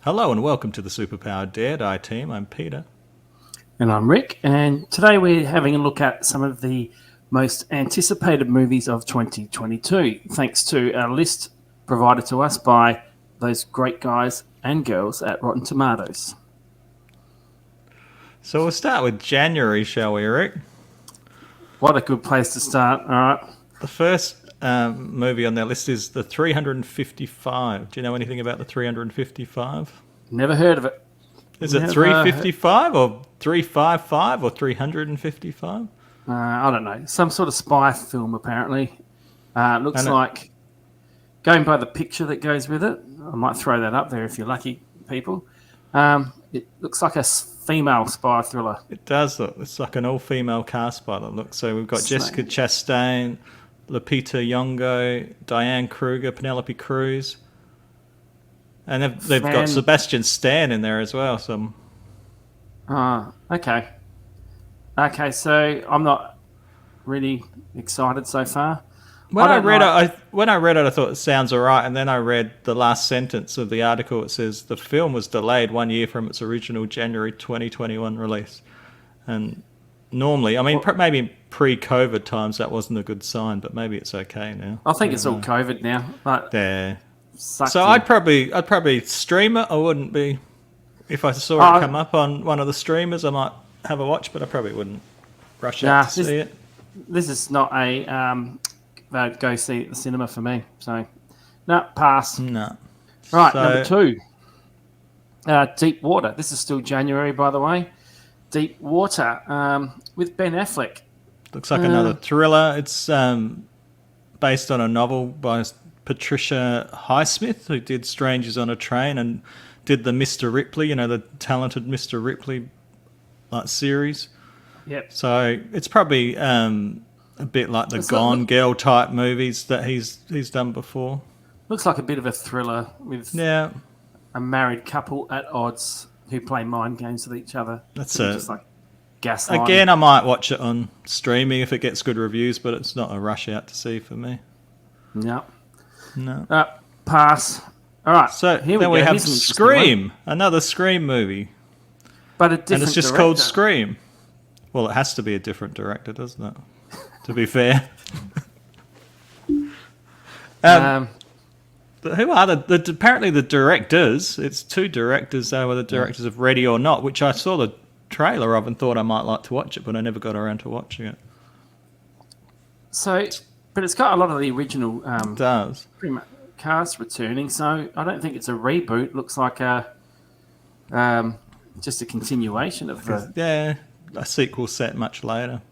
Hello and welcome to the Superpowered Dare Die team. I'm Peter. And I'm Rick, and today we're having a look at some of the most anticipated movies of 2022, thanks to our list provided to us by those great guys and girls at Rotten Tomatoes. So we'll start with January, shall we, Rick? What a good place to start. All right. The first movie on their list is The 355. Do you know anything about The 355? Never heard of it. Is it 355 or 355 or 355? I don't know. Some sort of spy film, apparently. Looks like, going by the picture that goes with it, I might throw that up there if you're lucky, people. It looks like a female spy thriller. It does look. It's like an all-female cast by the look. So we've got Jessica Chastain, Lupita Nyong'o, Diane Kruger, Penelope Cruz. And they've got Sebastian Stan in there as well. Okay. Okay, so I'm not really excited so far. When I read it, I thought it sounds all right, and then I read the last sentence of the article. It says the film was delayed 1 year from its original January 2021 release. And normally, I mean, maybe pre-COVID times that wasn't a good sign, but maybe it's okay now. I think it's all COVID now. But yeah. So I'd probably stream it. I wouldn't be, if I saw it come up on one of the streamers, I might have a watch, but I probably wouldn't rush out to see it. This is not a go see it at the cinema for me. So, no, pass. No. Right, number 2. Deep Water. This is still January, by the way. Deep Water with Ben Affleck. Looks like another thriller. It's based on a novel by Patricia Highsmith, who did Strangers on a Train and did the Mr. Ripley, the talented Mr. Ripley series. Yep. So it's probably a bit like the Gone Girl type movies that he's done before. Looks like a bit of a thriller with a married couple at odds who play mind games with each other. That's just like gaslighting. Again, I might watch it on streaming if it gets good reviews, but it's not a rush out to see for me. No. Pass. All right. So then we have Scream, another Scream movie. But and it's just called Scream. Well, it has to be a different director, doesn't it? To be fair. Who are apparently the directors? It's 2 directors. They were the directors of Ready or Not, which I saw the trailer of and thought I might like to watch it, but I never got around to watching it. So, but it's got a lot of the original it does. Pretty much cast returning, so I don't think it's a reboot. It looks like just a continuation of a sequel set much later.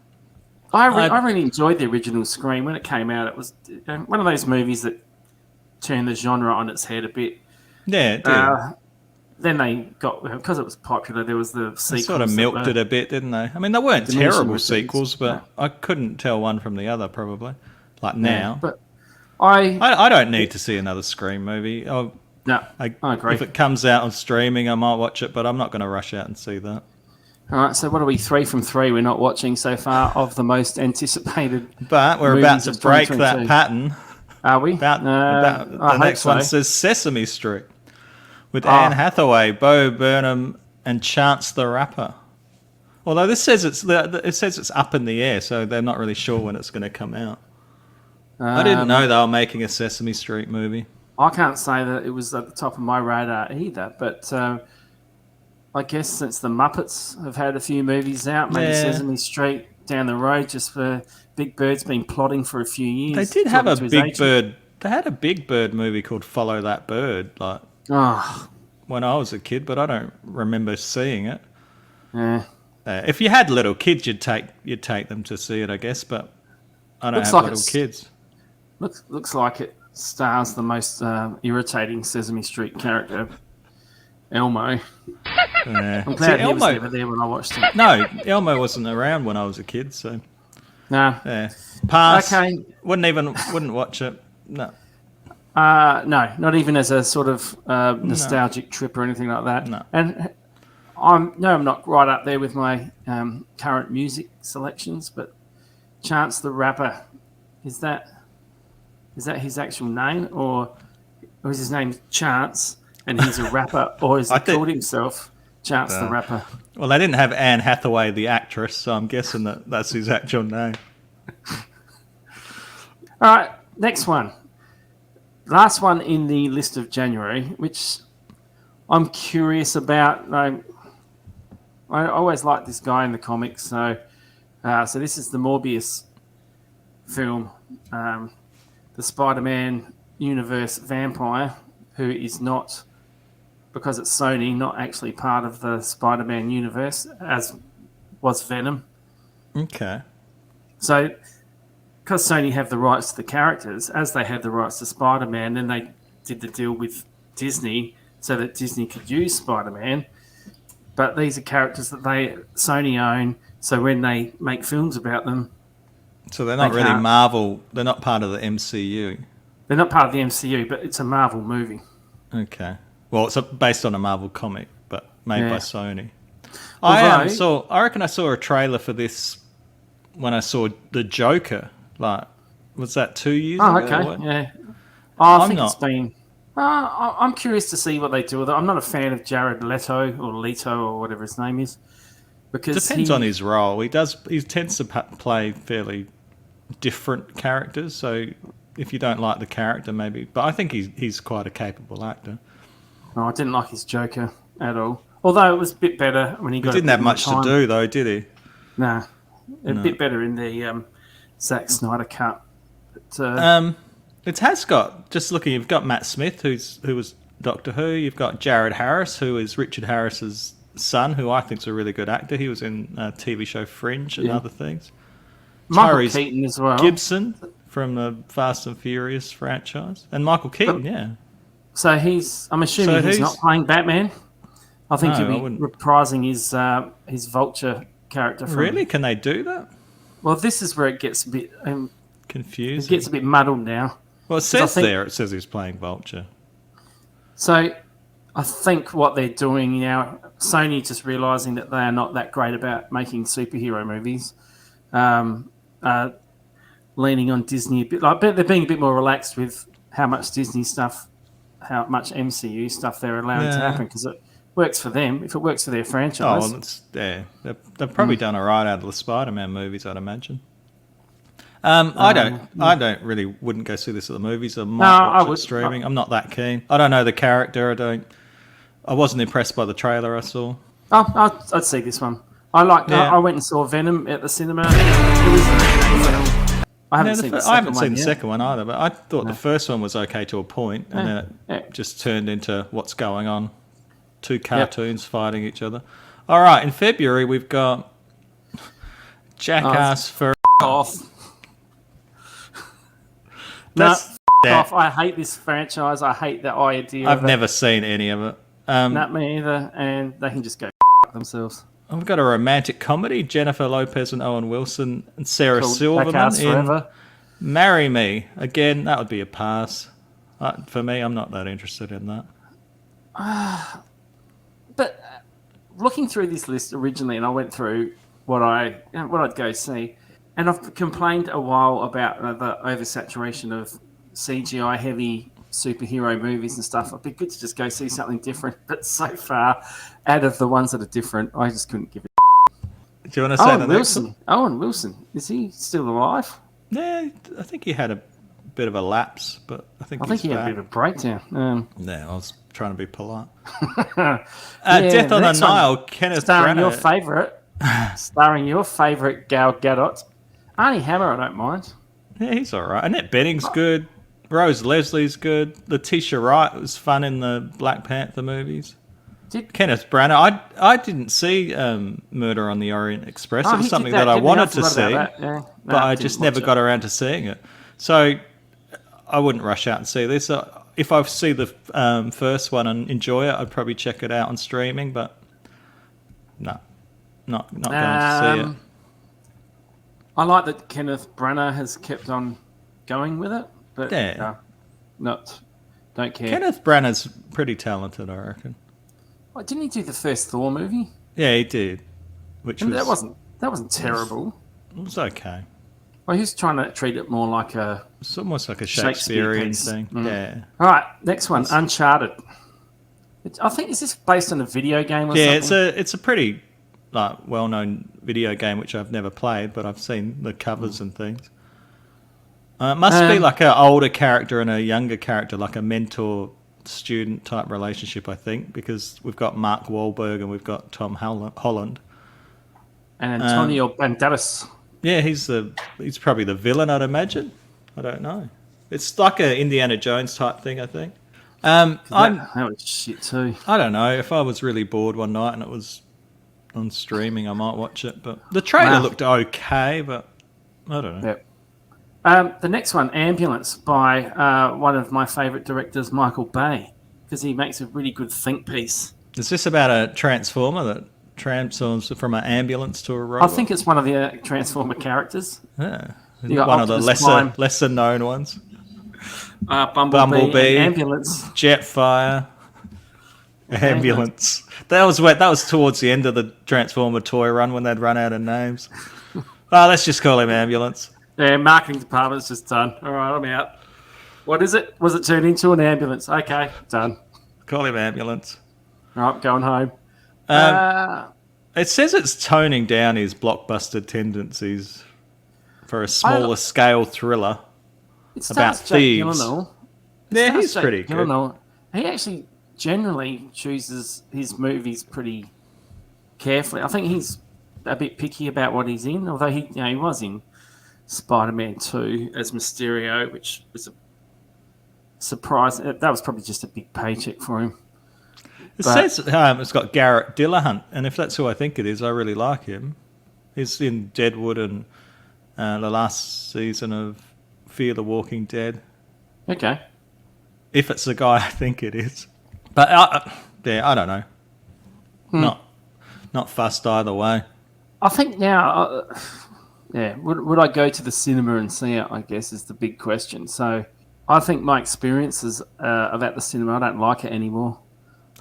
I really enjoyed the original Scream when it came out. It was one of those movies that turned the genre on its head a bit. Yeah, it did. Then they got, because it was popular, there was the sequels. They sort of milked it a bit, didn't they? I mean, they weren't terrible sequels, but I couldn't tell one from the other, probably. Like now. But I don't need to see another Scream movie. No, I agree. If it comes out on streaming, I might watch it, but I'm not going to rush out and see that. All right, so what are we, 3 from 3 we're not watching so far of the most anticipated But we're about to break that pattern. Are we? The next one says Sesame Street with Anne Hathaway, Bo Burnham, and Chance the Rapper. Although it says it's up in the air, so they're not really sure when it's going to come out. I didn't know they were making a Sesame Street movie. I can't say that it was at the top of my radar either, but I guess since the Muppets have had a few movies out, maybe Sesame Street down the road, just for Big Bird's been plotting for a few years. They did have a Big Bird. They had a Big Bird movie called Follow That Bird, when I was a kid, but I don't remember seeing it. Yeah. If you had little kids, you'd take them to see it, I guess. But I don't have little kids. Looks like it stars the most irritating Sesame Street character, Elmo. I'm glad he was never there when I watched it. No, Elmo wasn't around when I was a kid, so no. Pass. Okay. Wouldn't watch it. No. No, not even as a sort of nostalgic trip or anything like that. No. And I'm not right up there with my current music selections, but Chance the Rapper, is that his actual name, or is his name Chance? and he's a rapper, or has he called himself Chance the Rapper? Well, they didn't have Anne Hathaway, the actress, so I'm guessing that's his actual name. All right, next one. Last one in the list of January, which I'm curious about. I always liked this guy in the comics, so this is the Morbius film, the Spider-Man universe vampire, who is not, because it's Sony, not actually part of the Spider-Man universe, as was Venom. Okay. So, because Sony have the rights to the characters, as they had the rights to Spider-Man, then they did the deal with Disney so that Disney could use Spider-Man. But these are characters that Sony own, so when they make films about them... So they're not really Marvel, they're not part of the MCU. They're not part of the MCU, but it's a Marvel movie. Okay. Well, it's based on a Marvel comic, but made by Sony. I reckon I saw a trailer for this when I saw The Joker. Like, was that 2 years ago? Oh, okay, yeah. I think it's been... I'm curious to see what they do with it. I'm not a fan of Jared Leto or whatever his name is. Because depends on his role. He tends to play fairly different characters, so if you don't like the character, maybe... But I think he's quite a capable actor. Oh, I didn't like his Joker at all. Although it was a bit better when he didn't have much to do, though, did he? Nah. A bit better in the Zack Snyder cut. But, it has got, just looking, you've got Matt Smith, who was Doctor Who. You've got Jared Harris, who is Richard Harris's son, who I think is a really good actor. He was in a TV show Fringe and other things. Michael Keaton as well. Gibson from the Fast and Furious franchise. And Michael Keaton, So I'm assuming he's not playing Batman. I think he'll be reprising his Vulture character. Really? Can they do that? Well, this is where it gets a bit... confusing. It gets a bit muddled now. Well, it says it says he's playing Vulture. So I think what they're doing now, Sony just realising that they are not that great about making superhero movies, leaning on Disney a bit. Like, they're being a bit more relaxed with how much Disney stuff, how much MCU stuff they're allowing to happen, because it works for them. If it works for their franchise, they've probably done all right out of the Spider-Man movies, I'd imagine. I wouldn't go see this at the movies. I might watch it streaming. I'm not that keen. I don't know the character. I wasn't impressed by the trailer I saw. I'd see this one. I went and saw Venom at the cinema. I haven't seen the second one either, but I thought the first one was okay to a point, and then it just turned into what's going on. Two cartoons fighting each other. All right, in February we've got Jackass for off. Off. I hate this franchise. I hate the idea. I've never seen any of it. Not me either, and they can just go themselves. I've got a romantic comedy: Jennifer Lopez and Owen Wilson and Sarah Silverman in "Marry Me." Again, that would be a pass. For me, I'm not that interested in that. But looking through this list originally, and I went through what I'd go see, and I've complained a while about the oversaturation of CGI-heavy superhero movies and stuff. It'd be good to just go see something different. But so far, out of the ones that are different, I just couldn't give it. Do you want to say the next one? Owen Wilson, is he still alive? Yeah, I think he had a bit of a lapse, but I think he had a bit of a breakdown. I was trying to be polite. Death on the Nile, Kenneth Branagh. Starring your favourite Gal Gadot. Arnie Hammer, I don't mind. Yeah, he's all right. Annette Bening's good. Rose Leslie's good. Letitia Wright was fun in the Black Panther movies. Kenneth Branagh. I didn't see Murder on the Orient Express. It was something that I wanted to see, but I just never got around to seeing it. So I wouldn't rush out and see this. If I see the first one and enjoy it, I'd probably check it out on streaming, but no, not going to see it. I like that Kenneth Branagh has kept on going with it, but don't care. Kenneth Branagh's pretty talented, I reckon. Well, didn't he do the first Thor movie? Yeah, he did. That wasn't terrible. It was okay. Well, he's trying to treat it more like it's almost like a Shakespearean thing. Yeah. All right, next one, Uncharted. I think is this based on a video game or Yeah, something? it's a pretty well-known video game which I've never played, but I've seen the covers and things. It must be like an older character and a younger character, like a mentor-student type relationship, I think, because we've got Mark Wahlberg and we've got Tom Holland. And Antonio Banderas. Yeah, he's probably the villain, I'd imagine. I don't know. It's like a Indiana Jones type thing, I think. That was shit too. I don't know. If I was really bored one night and it was on streaming, I might watch it. But the trailer looked okay, but I don't know. Yep. The next one, Ambulance, by one of my favourite directors, Michael Bay, because he makes a really good think piece. Is this about a transformer that transforms from an ambulance to a robot? I think it's one of the Transformer characters. Yeah. You One got of the Optimus lesser known ones. Bumblebee, Ambulance, Jetfire, Ambulance. That was towards the end of the Transformer toy run when they'd run out of names. Let's just call him Ambulance. Yeah, marketing department's just done. All right, I'm out. What is it? Was it turned into an ambulance? Okay, done. Call him Ambulance. All right, going home. It says it's toning down his blockbuster tendencies for a smaller scale thriller about thieves. Yeah, he's pretty good. He actually generally chooses his movies pretty carefully. I think he's a bit picky about what he's in, although he was in Spider-Man 2 as Mysterio, which was a surprise. That was probably just a big paycheck for him. It says it's got Garrett Dillahunt, and if that's who I think it is, I really like him. He's in Deadwood and the last season of Fear the Walking Dead. Okay. If it's the guy I think it is. But, I don't know. Not fussed either way. I think now, would I go to the cinema and see it, I guess, is the big question. So I think my experiences about the cinema, I don't like it anymore.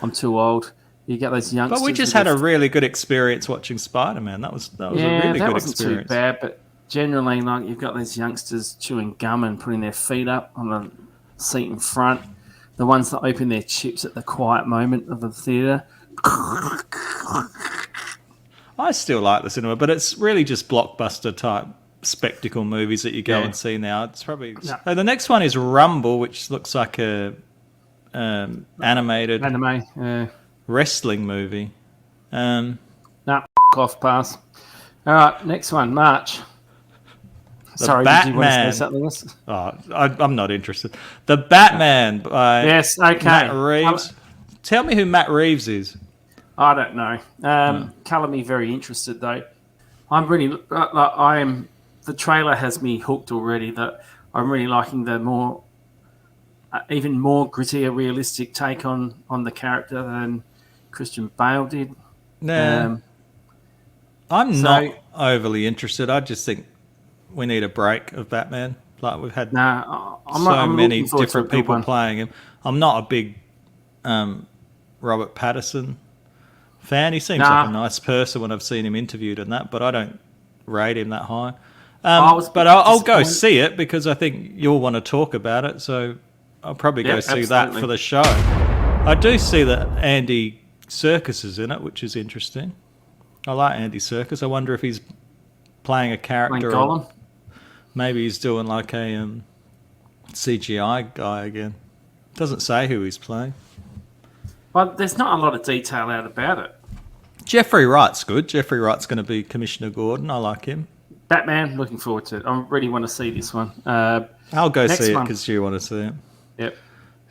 I'm too old. You get those youngsters. But we just had a really good experience watching Spider-Man. That was a really good experience. That wasn't too bad, but generally, like, you've got these youngsters chewing gum and putting their feet up on the seat in front. The ones that open their chips at the quiet moment of the theatre. I still like the cinema, but it's really just blockbuster type spectacle movies that you go and see now. It's probably So the next one is Rumble, which looks like a animated wrestling movie. Off pass. All right, next one, March. Sorry, Batman. did you want to say something else? I'm not interested. The Batman by Matt Reeves. Tell me who Matt Reeves is. I don't know. Colour me very interested though. I'm really the trailer has me hooked already. That I'm really liking the more, even more grittier, realistic take on the character than Christian Bale did. I'm not overly interested. I just think we need a break of Batman. Like we've had I'm many different people playing him. I'm not a big Robert Pattinson fan. He seems like a nice person when I've seen him interviewed and that, but I don't rate him that high. But I'll go see it because I think you'll want to talk about it. So I'll probably go see that for the show. I do see that Andy Serkis is in it, which is interesting. I like Andy Serkis. I wonder if he's playing a character. Or maybe he's doing like a CGI guy again. Doesn't say who he's playing. But there's not a lot of detail out about it. Jeffrey Wright's good. Jeffrey Wright's going to be Commissioner Gordon. I like him. Batman, looking forward to it. I really want to see this one. I'll go see it because you want to see it. Yep.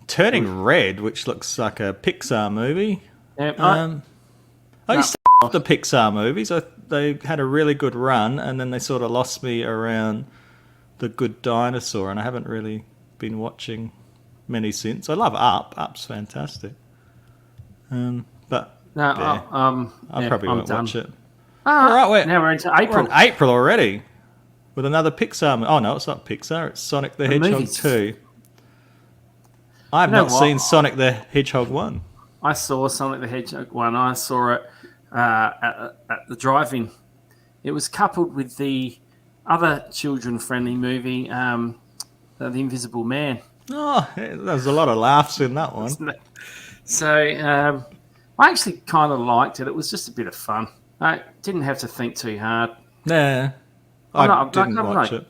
Turning Red, which looks like a Pixar movie. Yep. I used to love the Pixar movies. They had a really good run, and then they sort of lost me around The Good Dinosaur, and I haven't really been watching many since. I love Up. Up's fantastic. But I probably won't watch it. All right, now we're into April. We're in April already with another Pixar. Oh no, it's not Pixar. It's Sonic the Hedgehog 2. I have not seen Sonic the Hedgehog 1. I saw Sonic the Hedgehog 1. I saw it at the drive-in. It was coupled with the other children-friendly movie, The Invisible Man. Oh, there was a lot of laughs in that one. So I actually kind of liked it. It was just a bit of fun. I didn't have to think too hard. Nah, I didn't watch it.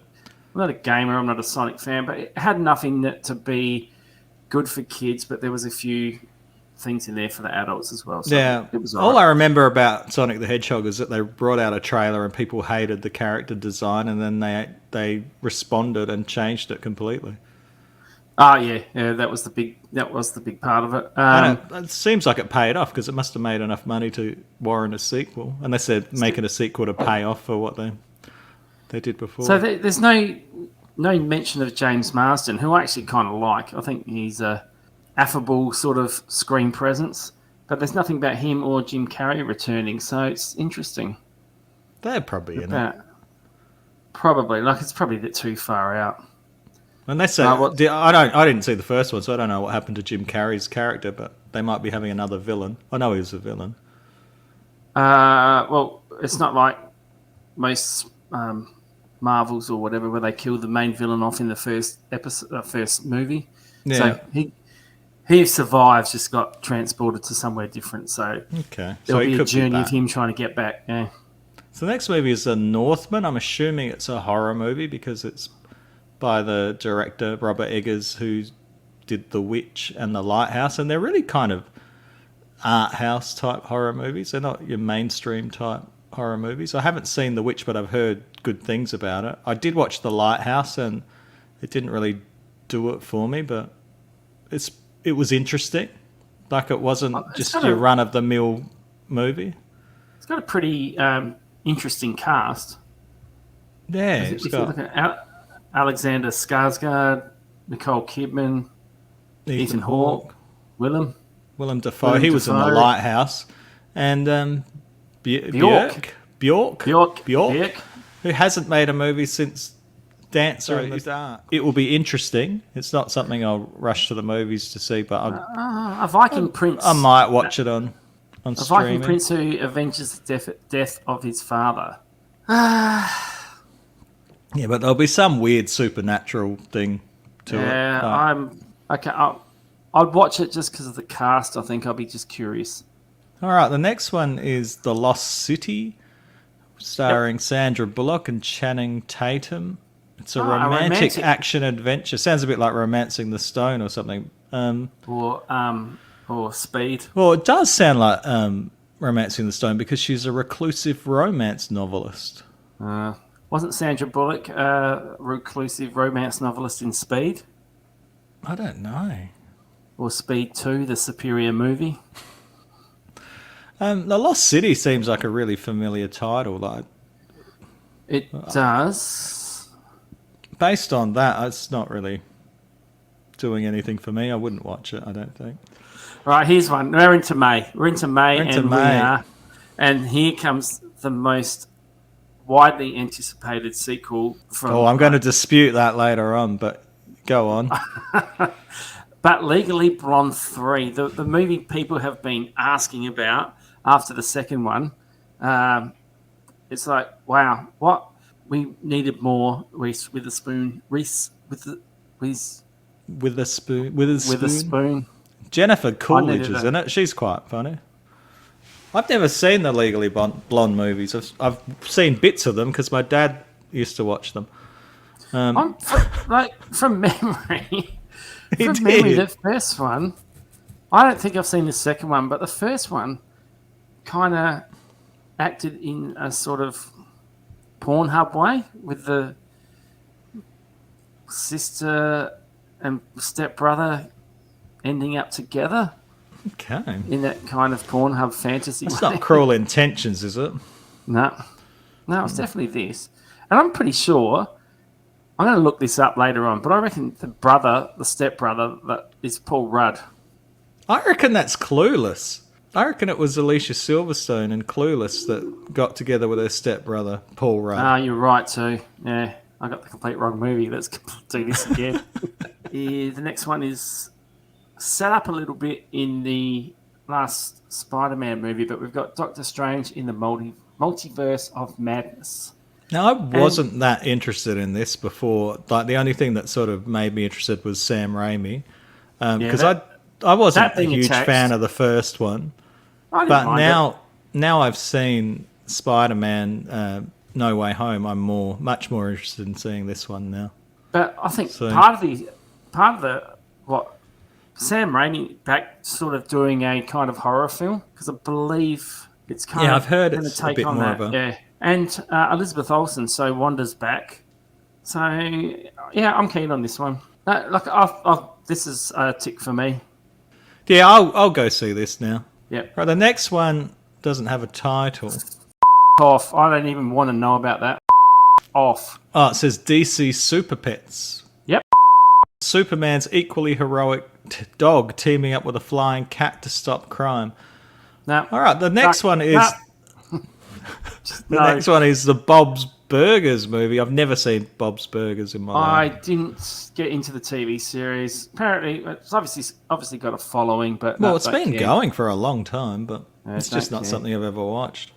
I'm not a gamer. I'm not a Sonic fan, but it had enough in it to be good for kids. But there was a few things in there for the adults as well. So yeah, it was all I remember about Sonic the Hedgehog is that they brought out a trailer and people hated the character design, and then they responded and changed it completely. Oh yeah, that was the big part of it. And it seems like it paid off because it must have made enough money to warrant a sequel, unless they're making a sequel to pay off for what they did before. So there's no mention of James Marsden, who I actually kind of like. I think he's a affable sort of screen presence, but there's nothing about him or Jim Carrey returning, so it's interesting. They're probably in it. Probably, it's probably a bit too far out. Unless I didn't see the first one, so I don't know what happened to Jim Carrey's character, but they might be having another villain. I know he was a villain. Well, it's not like most Marvels or whatever, where they kill the main villain off in the first movie. Yeah. So he survives, just got transported to somewhere different. So okay, there'll be a journey of him trying to get back. Yeah. So the next movie is The Northman. I'm assuming it's a horror movie because it's by the director Robert Eggers, who did The Witch and The Lighthouse, and they're really kind of art house type horror movies. They're not your mainstream type horror movies. I haven't seen The Witch, but I've heard good things about it. I did watch The Lighthouse, and it didn't really do it for me, but it was interesting. Like, it wasn't just your run-of-the-mill movie. It's got a pretty interesting cast. Yeah, if you look at Alexander Skarsgård, Nicole Kidman, Ethan Hawke, Willem Dafoe. He was in The Lighthouse, and Bjork, who hasn't made a movie since Dancer in the Dark. It will be interesting. It's not something I'll rush to the movies to see, but a Viking prince. I might watch it on streaming. A Viking prince who avenges the death of his father. Yeah, but there'll be some weird supernatural thing to it. Yeah, I'd watch it just because of the cast. I think I'll be just curious. All right, the next one is The Lost City, starring Sandra Bullock and Channing Tatum. It's a romantic action adventure. Sounds a bit like Romancing the Stone or something. Or Speed. Well, it does sound like Romancing the Stone because she's a reclusive romance novelist. Wasn't Sandra Bullock a reclusive romance novelist in Speed? I don't know. Or Speed 2, the superior movie? The Lost City seems like a really familiar title. It does. Based on that, it's not really doing anything for me. I wouldn't watch it, I don't think. Right, here's one. We're into May. And here comes the most widely anticipated sequel from... I'm going to dispute that later on, but go on. But Legally Blonde 3, the movie people have been asking about after the second one. It's like, wow, what? We needed more Reese Witherspoon. With a spoon. Jennifer Coolidge is in it. She's quite funny. I've never seen the Legally Blonde movies. I've seen bits of them because my dad used to watch them. From memory, the first one, I don't think I've seen the second one, but the first one kind of acted in a sort of Pornhub way with the sister and stepbrother ending up together. Okay. In that kind of Pornhub fantasy It's way. not Cruel Intentions, is it? No, it's definitely this. And I'm pretty sure, I'm going to look this up later on, but I reckon the stepbrother, that is Paul Rudd. I reckon that's Clueless. I reckon it was Alicia Silverstone and Clueless that got together with her stepbrother, Paul Rudd. You're right too. Yeah, I got the complete wrong movie. Let's do this again. The next one is set up a little bit in the last Spider-Man movie, but we've got Doctor Strange in the Multiverse of Madness. Now, I wasn't that interested in this before. Like, the only thing that sort of made me interested was Sam Raimi. Because I wasn't That a being huge attached- fan of the first one, I didn't but mind it. now I've seen Spider-Man No Way Home. I'm much more interested in seeing this one now. But I think So- part of the what Sam Raimi back sort of doing a kind of horror film, because I believe it's kind Yeah, of I've heard gonna it's a bit more that. of a- Yeah, and Elizabeth Olsen, so Wanda's back. So yeah, I'm keen on this one. This is a tick for me. Yeah, I'll go see this now. Yep. Right, the next one doesn't have a title. Off. I don't even want to know about that. Off. Oh, it says DC Super Pets. Yep. Superman's equally heroic dog teaming up with a flying cat to stop crime. No. All right, the next one is No. next one is the Bob's Burgers movie. I've never seen Bob's Burgers in my I life. didn't get into the TV series. Apparently, it's obviously got a following, but Well, no, it's don't been care. going for a long time, but it's just don't not care. something I've ever watched.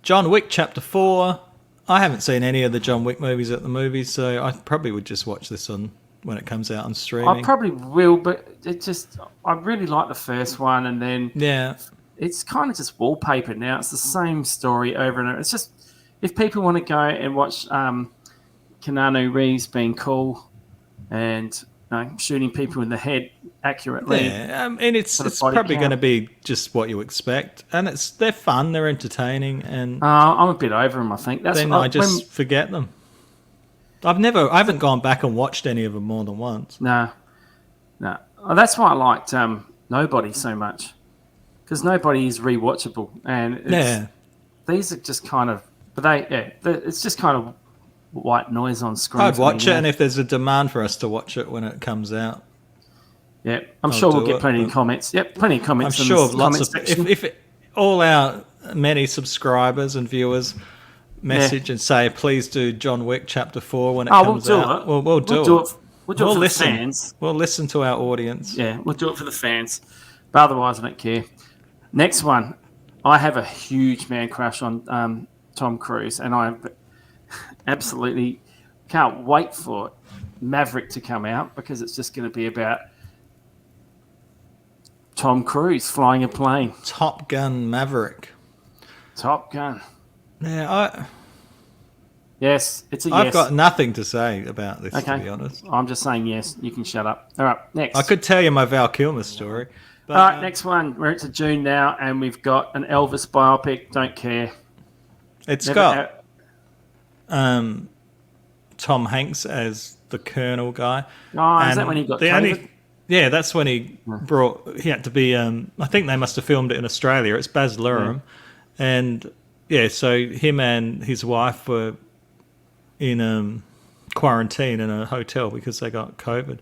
John Wick Chapter 4. I haven't seen any of the John Wick movies at the movies, so I probably would just watch this on when it comes out on streaming. I probably will, but I really like the first one, and then Yeah. it's kind of just wallpaper now. It's the same story over and over. It's just, if people want to go and watch Keanu Reeves being cool and shooting people in the head accurately. Yeah, and it's For the body probably count. going to be just what you expect, and they're fun, they're entertaining, and I'm a bit over them, I think. That's then what I just forget them. I haven't gone back and watched any of them more than once. No. Oh, that's why I liked Nobody so much, because Nobody is rewatchable, and these are just kind of, it's just kind of white noise on screen. I'd for me, watch it, you know? and if there's a demand for us to watch it when it comes out, Yeah, I'm sure we'll do get it, plenty of but- comments. Yep, plenty of I'm comments. in sure the lots comments of section. if all our many subscribers and viewers message and say, please do John Wick Chapter 4 when it we'll comes do out. it. We'll do it. We'll do it We'll for listen. the fans. We'll listen to our audience. Yeah, we'll do it for the fans. But otherwise, I don't care. Next one, I have a huge man crush on Tom Cruise, and I absolutely can't wait for Maverick to come out, because it's just going to be about Tom Cruise flying a plane. Top Gun Maverick. Top Gun. Yeah, Yes, it's a yes. I've got nothing to say about this, Okay. to be honest. I'm just saying yes. You can shut up. All right, next. I could tell you my Val Kilmer story. But, All right, next one. We're into June now, and we've got an Elvis biopic. Don't care. It's Never got Tom Hanks as the Colonel guy. Oh, is And that when he got the COVID? Yeah, that's when he had to be, I think they must have filmed it in Australia. It's Baz Luhrmann. And yeah, so him and his wife were in quarantine in a hotel because they got COVID.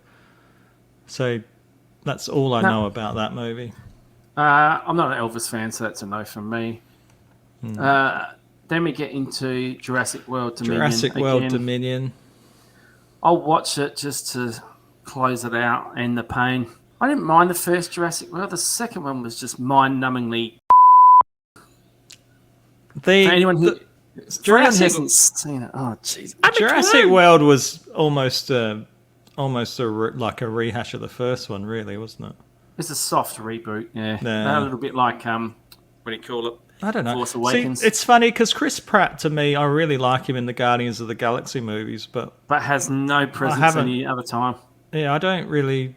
So that's all I know about that movie. I'm not an Elvis fan, so that's a no from me. Then we get into Jurassic World Dominion. Jurassic World again. Dominion. I'll watch it just to close it out and the pain. I didn't mind the first Jurassic World. The second one was just mind-numbingly. For anyone who hasn't seen it, oh jeez. Jurassic World was almost like a rehash of the first one, really, wasn't it? It's a soft reboot, yeah. Yeah. A little bit like what do you call it? I don't know. Force Awakens. See, it's funny because Chris Pratt, to me, I really like him in the Guardians of the Galaxy movies, but has no presence haven't- any other time. yeah, I don't really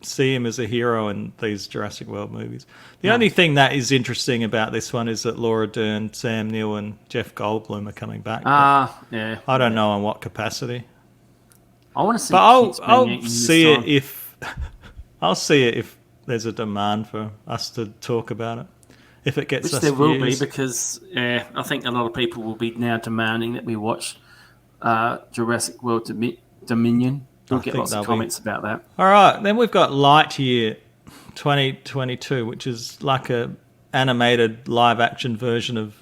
see him as a hero in these Jurassic World movies. The only thing that is interesting about this one is that Laura Dern, Sam Neill, and Jeff Goldblum are coming back. but Yeah. I don't know in what capacity. I want to see. But kids being I'll eaten this see it time. if I'll see it if there's a demand for us to talk about it. If it gets Which us there will be, views. because I think a lot of people will be now demanding that we watch Jurassic World Dominion. We'll get think lots of they'll be- comments about that. All right, then we've got Lightyear 2022, which is like a animated live action version of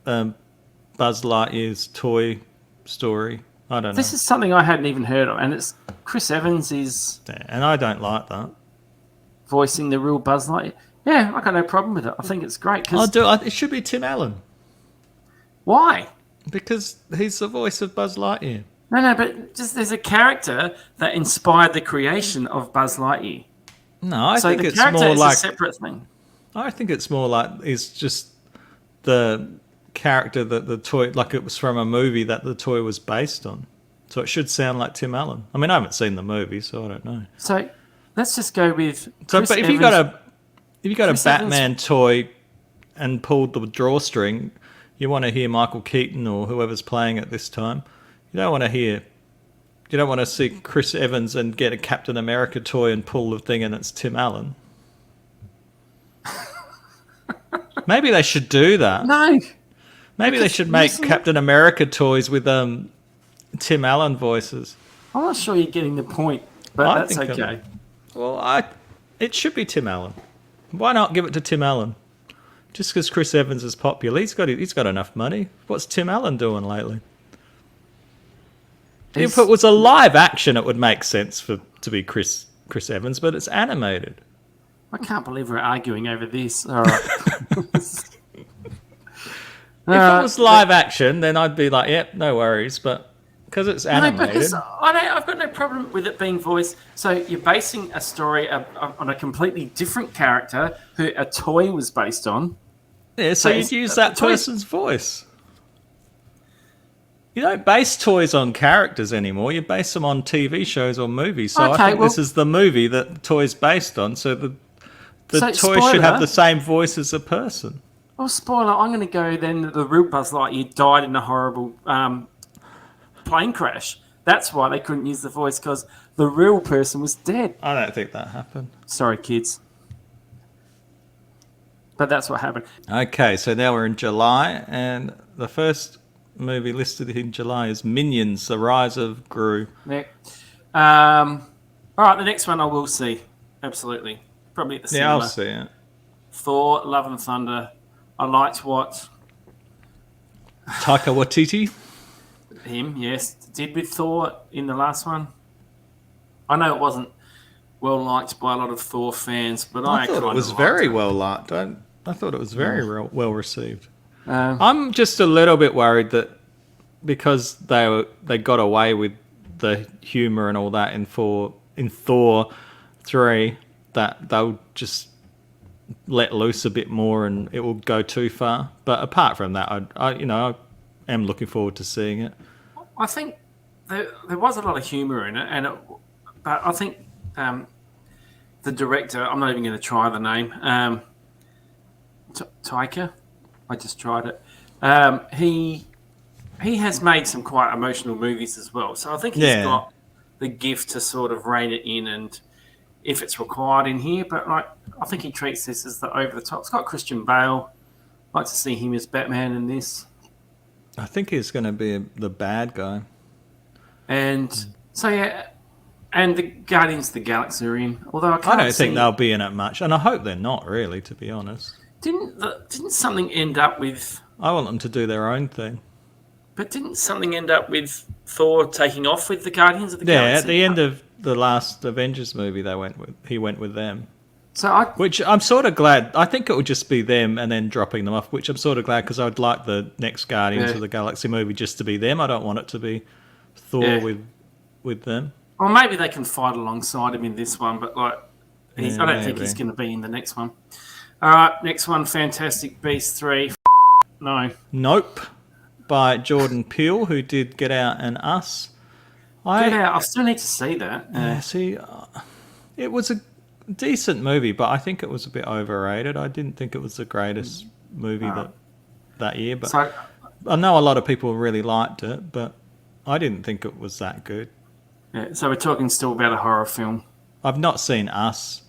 Buzz Lightyear's Toy Story. I don't know. This is something I hadn't even heard of, and it's Chris Evans is Yeah, and I don't like that. voicing the real Buzz Lightyear. Yeah, I got no problem with it. I think it's great. It should be Tim Allen Why? because he's the voice of Buzz Lightyear. No, but just there's a character that inspired the creation of Buzz Lightyear. No, I So think the it's character more is like a separate thing. I think it's more like it's just the character that the toy, like it was from a movie that the toy was based on. So it should sound like Tim Allen. I mean, I haven't seen the movie, so I don't know. So let's just go with So, Chris but if Evans. you got a Chris Batman Evans. toy and pulled the drawstring, you want to hear Michael Keaton or whoever's playing at this time. You don't want to see Chris Evans and get a Captain America toy and pull the thing and it's Tim Allen. Maybe they should do that. No. Maybe they should make listen- Captain America toys with Tim Allen voices. I'm not sure you're getting the point, but I that's think okay. It should be Tim Allen. Why not give it to Tim Allen? Just because Chris Evans is popular, he's got enough money. What's Tim Allen doing lately? If it was a live action, it would make sense to be Chris Evans, but it's animated. I can't believe we're arguing over this. All right. If it was live action, then I'd be like, yep, no worries. But because it's animated, No, because I've got no problem with it being voiced. So you're basing a story on a completely different character who a toy was based on. yeah. So you'd use that person's voice. You don't base toys on characters anymore. You base them on TV shows or movies. So I think this is the movie that the toy's based on. So the toy should have the same voice as a person. Well, spoiler, I'm going to go then that the real Buzz Lightyear died in a horrible plane crash. That's why they couldn't use the voice, because the real person was dead. I don't think that happened. Sorry, kids. But that's what happened. Okay, so now we're in July, and the first movie listed in July is Minions: The Rise of Gru. Yeah. All right, the next one I will see. Absolutely. Probably at the cinema. Yeah, I'll see it. Thor, Love and Thunder. I liked what Taika Waititi. him, yes, did with Thor in the last one. I know it wasn't well liked by a lot of Thor fans, but I thought it was very well liked. I thought it was very well received. I'm just a little bit worried that because they got away with the humor and all that in Thor 3, that they'll just let loose a bit more and it will go too far. But apart from that, I am looking forward to seeing it. I think there was a lot of humour in it, but I think the director, I'm not even going to try the name, Taika, I just tried it. He has made some quite emotional movies as well, so I think he's got the gift to sort of rein it in, and if it's required in here, but I think he treats this as the over the top. It's got Christian Bale. I'd like to see him as Batman in this. I think he's going to be the bad guy. And so yeah, and the Guardians of the Galaxy are in. Although I don't think they'll be in it much, and I hope they're not really, to be honest. Didn't something end up with? I want them to do their own thing. But didn't something end up with Thor taking off with the Guardians of the Galaxy? Yeah, at the end of the last Avengers movie, he went with them. Which I'm sort of glad. I think it would just be them and then dropping them off, which I'm sort of glad because I'd like the next Guardians of the Galaxy movie just to be them. I don't want it to be Thor with them. Or maybe they can fight alongside him in this one, but I don't think he's going to be in the next one. All right, next one, Fantastic Beasts 3. No. Nope. By Jordan Peele, who did Get Out and Us. Get Out. I still need to see that. It was a decent movie, but I think it was a bit overrated. I didn't think it was the greatest movie that year, but I know a lot of people really liked it, but I didn't think it was that good. Yeah, so we're talking still about a horror film. I've not seen Us.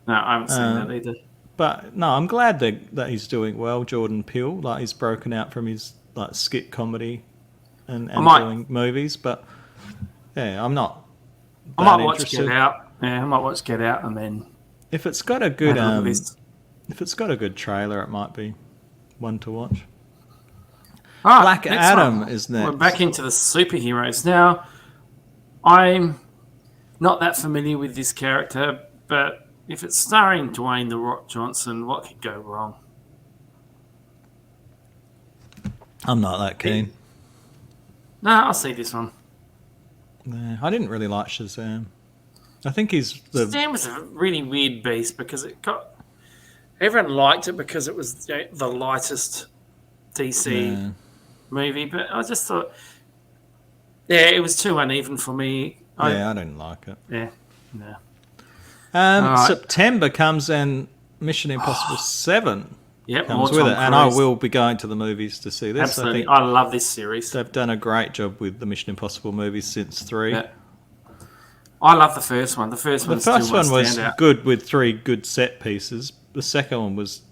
No, I haven't seen that either. But no, I'm glad that he's doing well, Jordan Peele. Like he's broken out from his skit comedy and doing movies. But yeah, I'm not. I might watch Get Out. Yeah, I might watch Get Out, and then if it's got a good trailer, it might be one to watch. All right, Black Adam is next. We're back into the superheroes now. I'm not that familiar with this character, but if it's starring Dwayne "The Rock" Johnson, what could go wrong? I'm not that keen. No, I'll see this one. Nah, I didn't really like Shazam. I think he's Stan was a really weird beast because everyone liked it because it was the lightest DC movie, but I just thought, it was too uneven for me. I didn't like it. Yeah, no. September comes and Mission Impossible 7 comes with it, and I will be going to the movies to see this. Absolutely, I love this series. They've done a great job with the Mission Impossible movies since 3. Yeah. I love the first one. The first one was good with 3 good set pieces. The second one was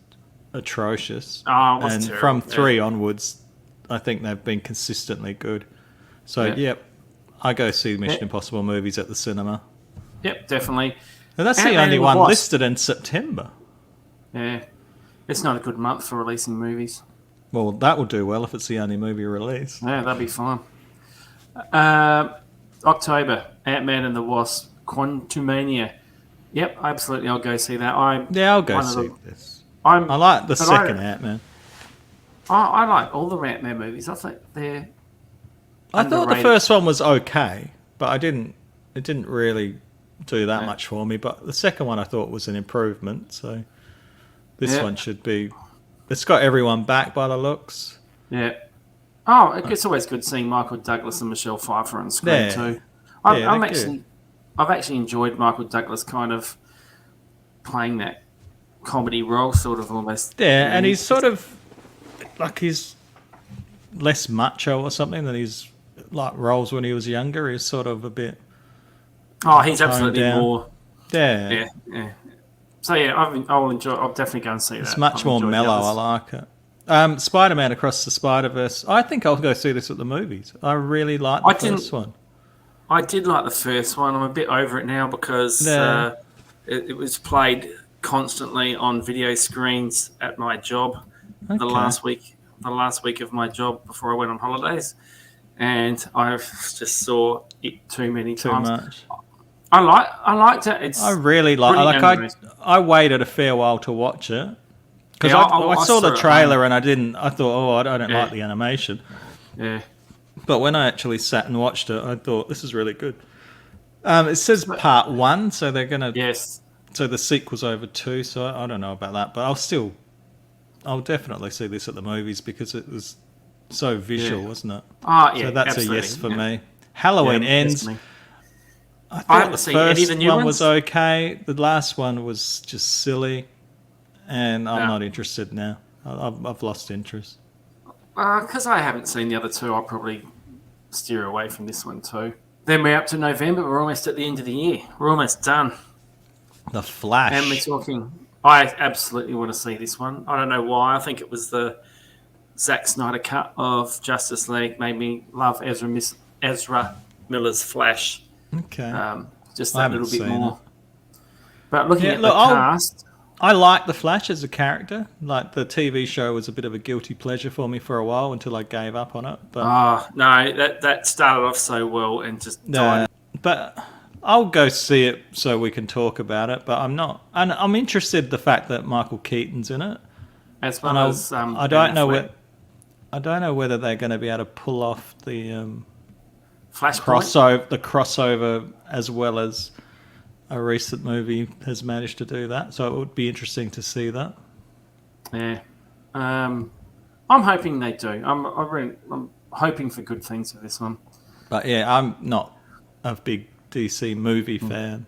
atrocious. Oh, it was and terrible. From 3 onwards, I think they've been consistently good. So, I go see Mission Impossible movies at the cinema. Yep, definitely. And that's the only one listed in September. Yeah. It's not a good month for releasing movies. Well, that will do well if it's the only movie release. Yeah, that'll be fine. October, AntMan and the Wasp, Quantumania. Yep, absolutely, I'll go see that. I'll go see this. I like the second Ant-Man. I like all the Ant-Man movies. I think they're I thought the first one was okay, but it didn't really do that much for me. But the second one I thought was an improvement, so this one should be... It's got everyone back by the looks. Yeah. Oh, it's always good seeing Michael Douglas and Michelle Pfeiffer on screen too. I've actually enjoyed Michael Douglas kind of playing that comedy role, sort of almost. Yeah, and he's sort of like he's less macho or something than his like roles when he was younger. He's sort of a bit. Oh, he's absolutely more. Yeah. So I'll enjoy. I'll definitely go and see that. It's much more mellow. I like it. Spider-Man Across the Spider-Verse. I think I'll go see this at the movies. I really like the first one. I did like the first one. I'm a bit over it now because it was played constantly on video screens at my job the last week of my job before I went on holidays, and I just saw it too many times. Too much. I liked it. I really like. I waited a fair while to watch it because I saw the trailer and I thought, I don't like the animation. Yeah. But when I actually sat and watched it, I thought this is really good. It says part 1, so they're gonna. Yes. So the sequel's over 2, so I don't know about that, but I'll definitely see this at the movies because it was so visual, wasn't it? Oh yeah. So that's a yes for me. Halloween ends. Definitely. I thought the first one was okay. The last one was just silly, and I'm not interested now. I've lost interest. Because I haven't seen the other 2, I'll probably steer away from this one too. Then we're up to November. We're almost at the end of the year. We're almost done. The Flash. And we're talking... I absolutely want to see this one. I don't know why. I think it was the Zack Snyder cut of Justice League made me love Ezra Miller's Flash. Okay. Just that little bit more. But looking at the cast... I like The Flash as a character. Like, the TV show was a bit of a guilty pleasure for me for a while until I gave up on it. But no, that started off so well and just died. But I'll go see it so we can talk about it. But I'm not... And I'm interested in the fact that Michael Keaton's in it. As well as I don't know whether they're going to be able to pull off the crossover as well as... A recent movie has managed to do that, so it would be interesting to see that. Yeah, I'm hoping they do. I'm hoping for good things for this one. But yeah, I'm not a big DC movie fan.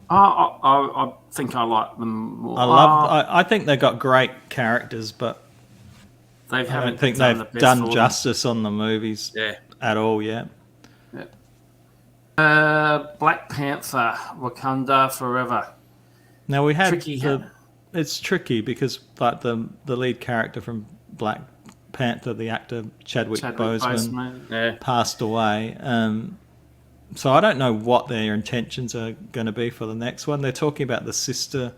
I think I like them more. I think they've got great characters, but I don't think they've done justice on the movies at all yet. Black Panther, Wakanda Forever. Now we had it's tricky because like the lead character from Black Panther, the actor Chadwick Boseman passed away. So I don't know what their intentions are going to be for the next one. They're talking about the sister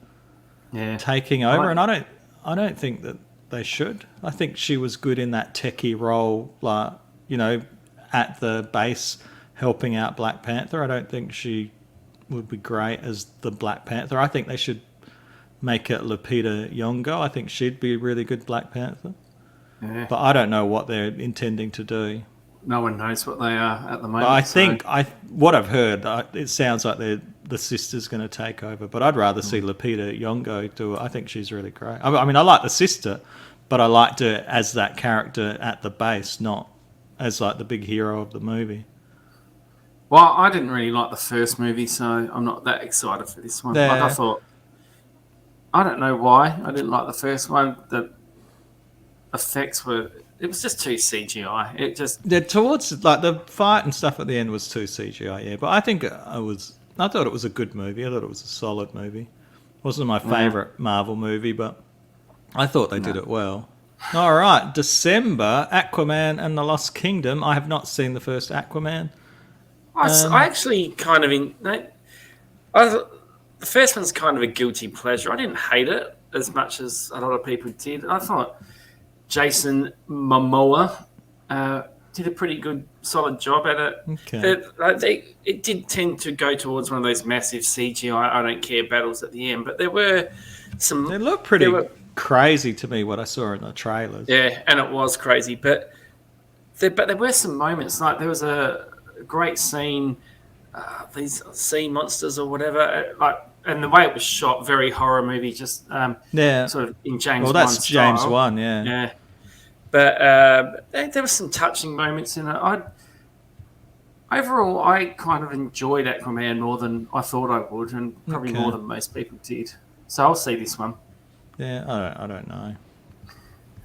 taking over, and I don't think that they should. I think she was good in that techie role, like at the base. Helping out Black Panther. I don't think she would be great as the Black Panther. I think they should make it Lupita Nyong'o. I think she'd be a really good Black Panther. Yeah. But I don't know what they're intending to do. no one knows what they are at the moment. But I think what I've heard, it sounds like the sister's going to take over. But I'd rather see Lupita Nyong'o do it. I think she's really great. I mean, I like the sister, but I liked her as that character at the base, not as like the big hero of the movie. Well, I didn't really like the first movie, so I'm not that excited for this one. Yeah. Like I thought, I don't know why I didn't like the first one. The effects it was just too CGI. It just towards like the fight and stuff at the end was too CGI. Yeah, but I think I thought it was a good movie. I thought it was a solid movie. It wasn't my favorite Marvel movie, but I thought they did it well. All right, December, Aquaman and the Lost Kingdom. I have not seen the first Aquaman. I actually kind of the first one's kind of a guilty pleasure. I didn't hate it as much as a lot of people did. I thought Jason Momoa did a pretty good, solid job at it. Okay. It did tend to go towards one of those massive CGI, I don't care battles at the end, but there were some... They looked pretty crazy to me, what I saw in the trailers. Yeah, and it was crazy, but there were some moments, like there was a great scene, these sea monsters or whatever, and the way it was shot, very horror movie, just sort of in James Wan. Well, that's style. James Wan, yeah. Yeah. But there were some touching moments in it. Overall, I kind of enjoyed Aquaman more than I thought I would, and probably more than most people did. So I'll see this one. Yeah, I don't know.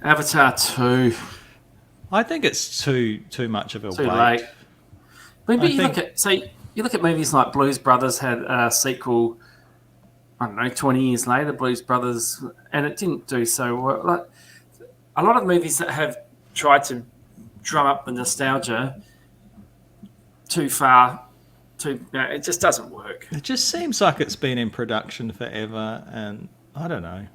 Avatar 2. I think it's too much of a Too wait. late. But you look at movies like Blues Brothers had a sequel, I don't know, 20 years later, Blues Brothers, and it didn't do so well. Like, a lot of movies that have tried to drum up the nostalgia too far, it just doesn't work. It just seems like it's been in production forever, and I don't know.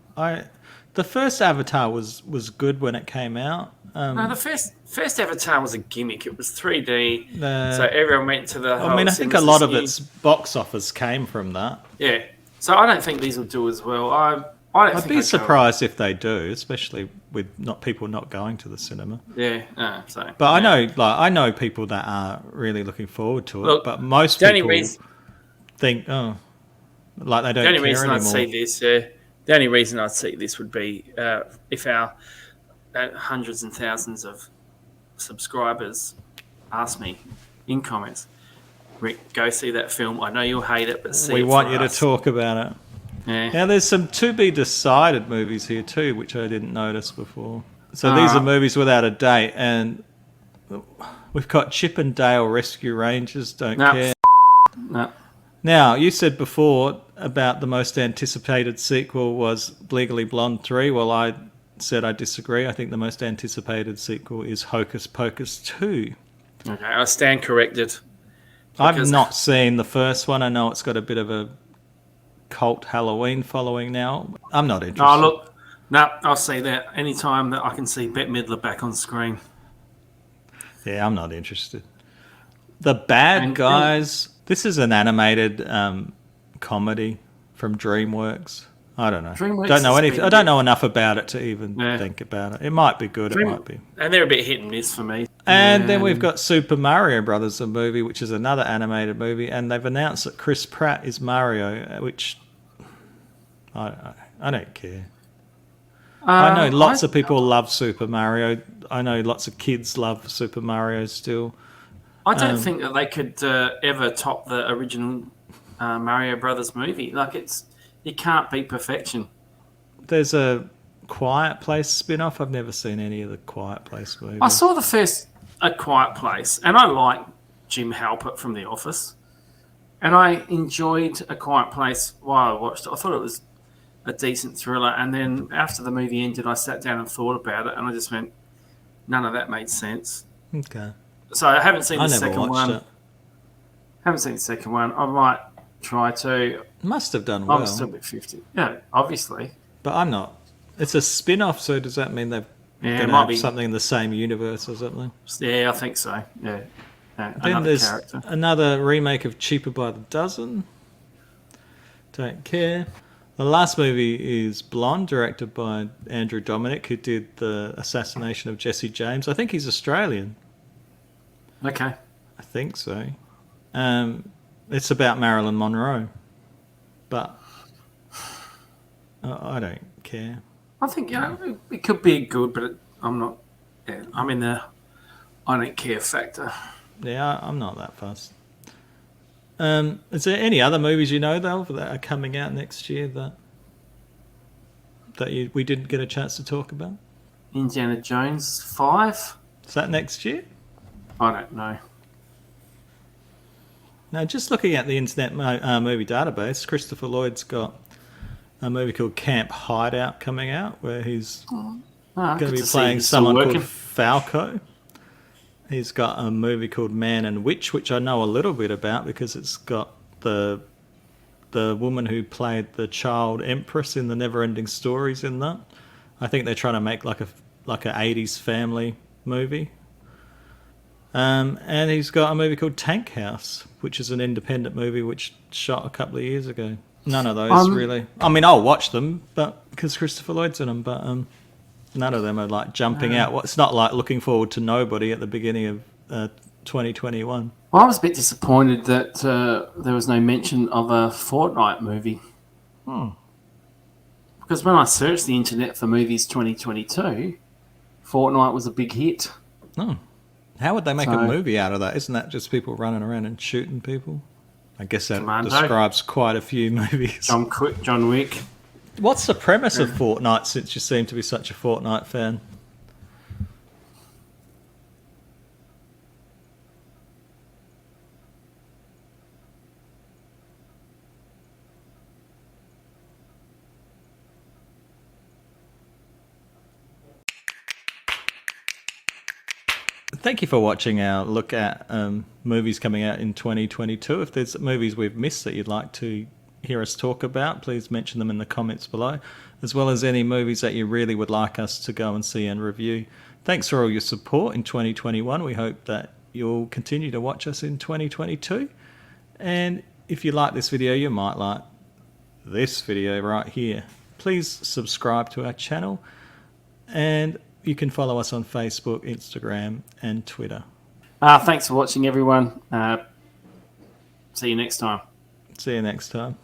The first Avatar was good when it came out. No, the first Avatar was a gimmick. It was 3D, so everyone went to the. I think a lot of its box office came from that. Yeah, so I don't think these will do as well. I'd be surprised if they do, especially with people not going to the cinema. Yeah, But I know people that are really looking forward to it. But most people think, like they don't care anymore. The only reason I'd see this, the only reason I'd see this would be if our hundreds and thousands of subscribers ask me in comments, Rick, go see that film. I know you'll hate it, but see we it want for you us. to talk about it. Yeah. Now, there's some to-be-decided movies here too, which I didn't notice before. So these are movies without a date, and we've got Chip and Dale Rescue Rangers, don't care. No. Now, you said before about the most anticipated sequel was Legally Blonde 3. Well, I said I disagree. I think the most anticipated sequel is Hocus Pocus 2. Okay, I stand corrected. I've not seen the first one. I know it's got a bit of a cult Halloween following now. I'm not interested. Oh, look. No, I'll see that anytime that I can see Bette Midler back on screen. Yeah, I'm not interested. The Bad Guys. This is an animated comedy from DreamWorks. I don't know. Don't know anything. I don't know enough about it to even think about it. It might be good. It might be. And they're a bit hit and miss for me. And then we've got Super Mario Brothers, a movie, which is another animated movie, and they've announced that Chris Pratt is Mario, which I don't care. I know lots of people love Super Mario. I know lots of kids love Super Mario still. I don't think that they could ever top the original Mario Brothers movie. Like it can't beat perfection. There's a Quiet Place spin-off. I've never seen any of the Quiet Place movies. I saw the first A Quiet Place, and I like Jim Halpert from The Office, and I enjoyed A Quiet Place while I watched it. I thought it was a decent thriller, and then after the movie ended, I sat down and thought about it, and I just went, none of that made sense. Okay. So I haven't seen the second one. It. Haven't seen the second one. I might try to. Must have done well. I'm still a bit 50. Yeah, obviously. But I'm not. It's a spin-off, so does that mean they're going to have something in the same universe or something? Yeah, I think so. Yeah. Then there's another remake of Cheaper by the Dozen. Don't care. The last movie is Blonde, directed by Andrew Dominic, who did the assassination of Jesse James. I think he's Australian. Okay. I think so. It's about Marilyn Monroe, but I don't care. I think it could be good, but I'm not. Yeah, I'm in the I don't care factor. Yeah, I'm not that fussed. Is there any other movies though that are coming out next year that we didn't get a chance to talk about? Indiana Jones 5. Is that next year? I don't know. Now, just looking at the Internet Movie Database, Christopher Lloyd's got a movie called Camp Hideout coming out, where he's going to be playing someone called Falco. He's got a movie called Man and Witch, which I know a little bit about because it's got the woman who played the child empress in the Neverending Stories in that. I think they're trying to make like a 80s family movie. And he's got a movie called Tank House, which is an independent movie which shot a couple of years ago. None of those really. I mean, I'll watch them, but because Christopher Lloyd's in them, but none of them are like jumping out. Well, it's not like looking forward to nobody at the beginning of 2021. Well, I was a bit disappointed that there was no mention of a Fortnite movie. Because when I searched the internet for movies 2022, Fortnite was a big hit. Oh. How would they make a movie out of that? Isn't that just people running around and shooting people? I guess that describes quite a few movies. John Wick. What's the premise of Fortnite, since you seem to be such a Fortnite fan? Thank you for watching our look at movies coming out in 2022. If there's movies we've missed that you'd like to hear us talk about, please mention them in the comments below, as well as any movies that you really would like us to go and see and review. Thanks for all your support in 2021. We hope that you'll continue to watch us in 2022. And if you like this video, you might like this video right here. Please subscribe to our channel, and you can follow us on Facebook, Instagram, and Twitter. Thanks for watching, everyone. See you next time. See you next time.